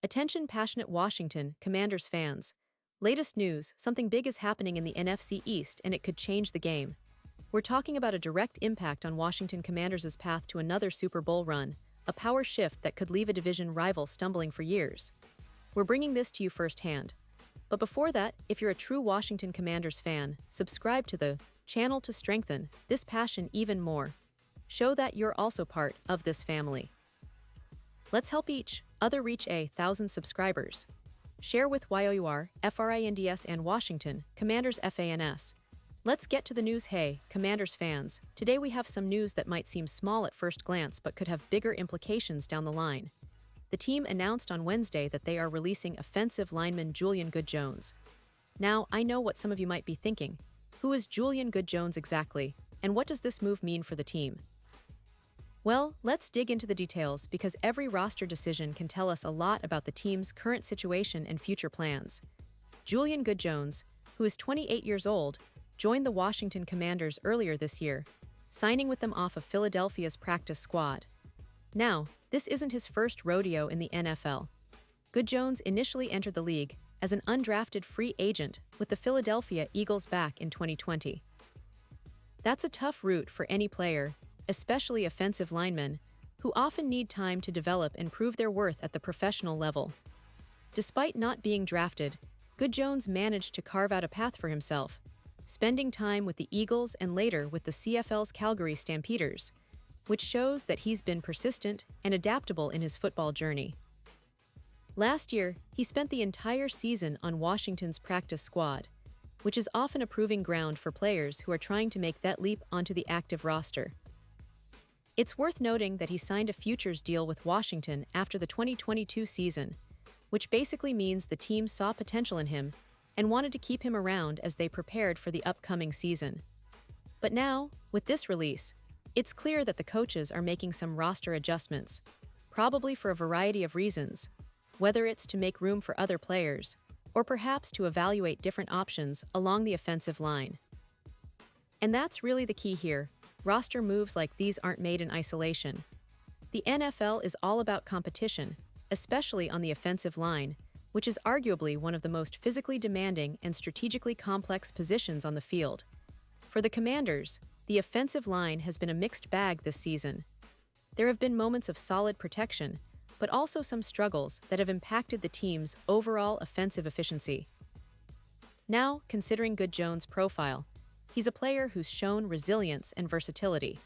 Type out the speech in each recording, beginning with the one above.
Attention passionate Washington Commanders fans. Latest news, something big is happening in the NFC East and it could change the game. We're talking about a direct impact on Washington Commanders' path to another Super Bowl run, a power shift that could leave a division rival stumbling for years. We're bringing this to you firsthand. But before that, if you're a true Washington Commanders fan, subscribe to the channel to strengthen this passion even more. Show that you're also part of this family. Let's help each other reach 1,000 subscribers. Share with YOUR, FRINDS and Washington, Commanders FANS. Let's get to the news. Hey, Commanders fans, today we have some news that might seem small at first glance but could have bigger implications down the line. The team announced on Wednesday that they are releasing offensive lineman Julian Good-Jones. Now, I know what some of you might be thinking. Who is Julian Good-Jones exactly, and what does this move mean for the team? Well, let's dig into the details because every roster decision can tell us a lot about the team's current situation and future plans. Julian Good-Jones, who is 28 years old, joined the Washington Commanders earlier this year, signing with them off of Philadelphia's practice squad. Now, this isn't his first rodeo in the NFL. Good-Jones initially entered the league as an undrafted free agent with the Philadelphia Eagles back in 2020. That's a tough route for any player, especially offensive linemen, who often need time to develop and prove their worth at the professional level. Despite not being drafted, Good-Jones managed to carve out a path for himself, spending time with the Eagles and later with the CFL's Calgary Stampeders, which shows that he's been persistent and adaptable in his football journey. Last year, he spent the entire season on Washington's practice squad, which is often a proving ground for players who are trying to make that leap onto the active roster. It's worth noting that he signed a futures deal with Washington after the 2022 season, which basically means the team saw potential in him and wanted to keep him around as they prepared for the upcoming season. But now, with this release, it's clear that the coaches are making some roster adjustments, probably for a variety of reasons, whether it's to make room for other players or perhaps to evaluate different options along the offensive line. And that's really the key here. Roster moves like these aren't made in isolation. The NFL is all about competition, especially on the offensive line, which is arguably one of the most physically demanding and strategically complex positions on the field. For the Commanders, the offensive line has been a mixed bag this season. There have been moments of solid protection, but also some struggles that have impacted the team's overall offensive efficiency. Now, considering Good-Jones' profile, he's a player who's shown resilience and versatility.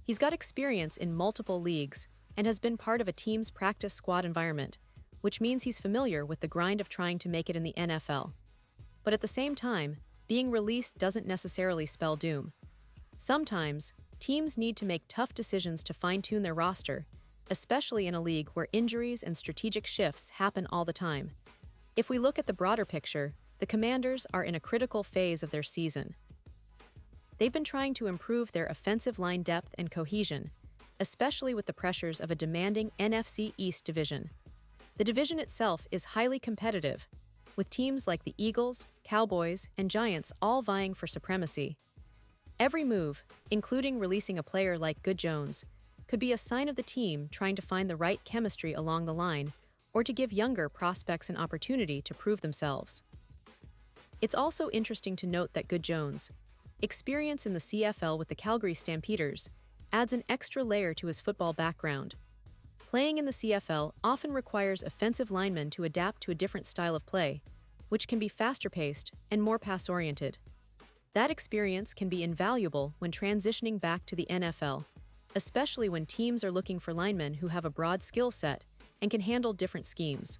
He's got experience in multiple leagues and has been part of a team's practice squad environment, which means he's familiar with the grind of trying to make it in the NFL. But at the same time, being released doesn't necessarily spell doom. Sometimes, teams need to make tough decisions to fine-tune their roster, especially in a league where injuries and strategic shifts happen all the time. If we look at the broader picture, the Commanders are in a critical phase of their season. They've been trying to improve their offensive line depth and cohesion, especially with the pressures of a demanding NFC East division. The division itself is highly competitive, with teams like the Eagles, Cowboys, and Giants all vying for supremacy. Every move, including releasing a player like Good-Jones, could be a sign of the team trying to find the right chemistry along the line or to give younger prospects an opportunity to prove themselves. It's also interesting to note that Good-Jones' experience in the CFL with the Calgary Stampeders adds an extra layer to his football background. Playing in the CFL often requires offensive linemen to adapt to a different style of play, which can be faster-paced and more pass-oriented. That experience can be invaluable when transitioning back to the NFL, especially when teams are looking for linemen who have a broad skill set and can handle different schemes.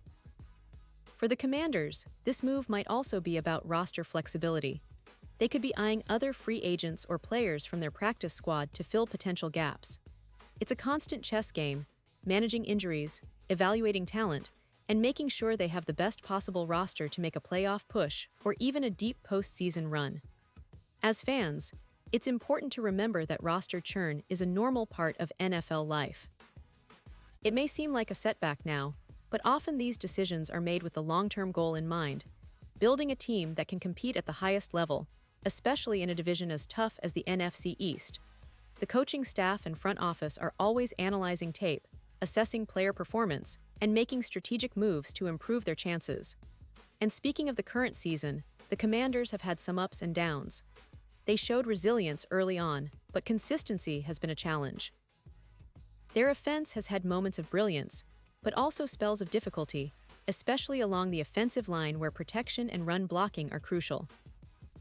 For the Commanders, this move might also be about roster flexibility. They could be eyeing other free agents or players from their practice squad to fill potential gaps. It's a constant chess game, managing injuries, evaluating talent, and making sure they have the best possible roster to make a playoff push or even a deep postseason run. As fans, it's important to remember that roster churn is a normal part of NFL life. It may seem like a setback now, but often these decisions are made with the long-term goal in mind, building a team that can compete at the highest level, especially in a division as tough as the NFC East. The coaching staff and front office are always analyzing tape, assessing player performance, and making strategic moves to improve their chances. And speaking of the current season, the Commanders have had some ups and downs. They showed resilience early on, but consistency has been a challenge. Their offense has had moments of brilliance, but also spells of difficulty, especially along the offensive line where protection and run blocking are crucial.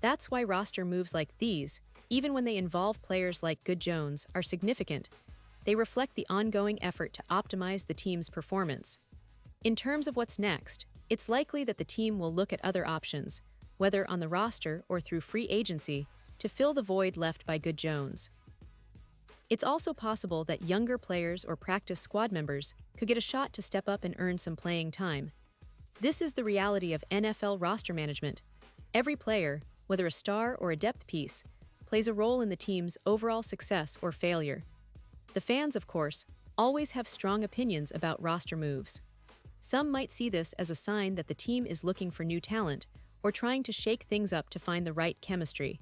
That's why roster moves like these, even when they involve players like Good Jones, are significant. They reflect the ongoing effort to optimize the team's performance. In terms of what's next, it's likely that the team will look at other options, whether on the roster or through free agency, to fill the void left by Good Jones. It's also possible that younger players or practice squad members could get a shot to step up and earn some playing time. This is the reality of NFL roster management. Every player, whether a star or a depth piece, plays a role in the team's overall success or failure. The fans, of course, always have strong opinions about roster moves. Some might see this as a sign that the team is looking for new talent or trying to shake things up to find the right chemistry.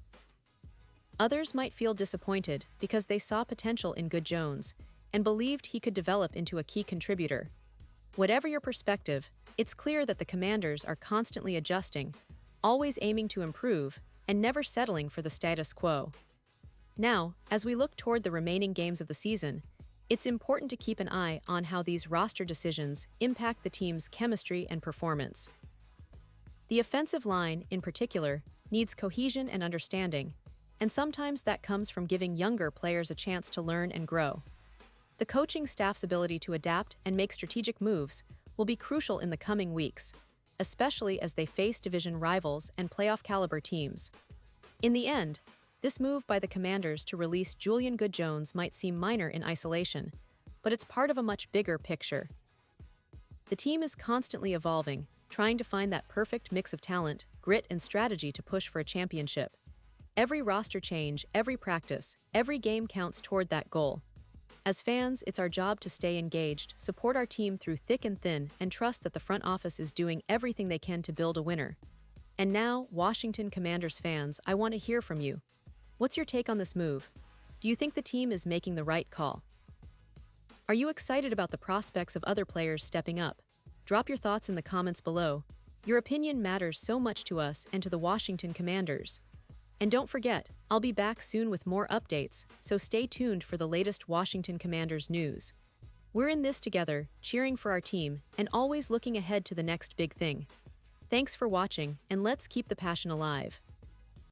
Others might feel disappointed because they saw potential in Good Jones and believed he could develop into a key contributor. Whatever your perspective, it's clear that the Commanders are constantly adjusting, always aiming to improve, and never settling for the status quo. Now, as we look toward the remaining games of the season, it's important to keep an eye on how these roster decisions impact the team's chemistry and performance. The offensive line, in particular, needs cohesion and understanding, and sometimes that comes from giving younger players a chance to learn and grow. The coaching staff's ability to adapt and make strategic moves will be crucial in the coming weeks, especially as they face division rivals and playoff-caliber teams. In the end, this move by the Commanders to release Julian Good Jones might seem minor in isolation, but it's part of a much bigger picture. The team is constantly evolving, trying to find that perfect mix of talent, grit, and strategy to push for a championship. Every roster change, every practice, every game counts toward that goal. As fans, it's our job to stay engaged, support our team through thick and thin, and trust that the front office is doing everything they can to build a winner. And now, Washington Commanders fans, I want to hear from you. What's your take on this move? Do you think the team is making the right call? Are you excited about the prospects of other players stepping up? Drop your thoughts in the comments below. Your opinion matters so much to us and to the Washington Commanders. And don't forget, I'll be back soon with more updates, so stay tuned for the latest Washington Commanders news. We're in this together, cheering for our team, and always looking ahead to the next big thing. Thanks for watching, and let's keep the passion alive.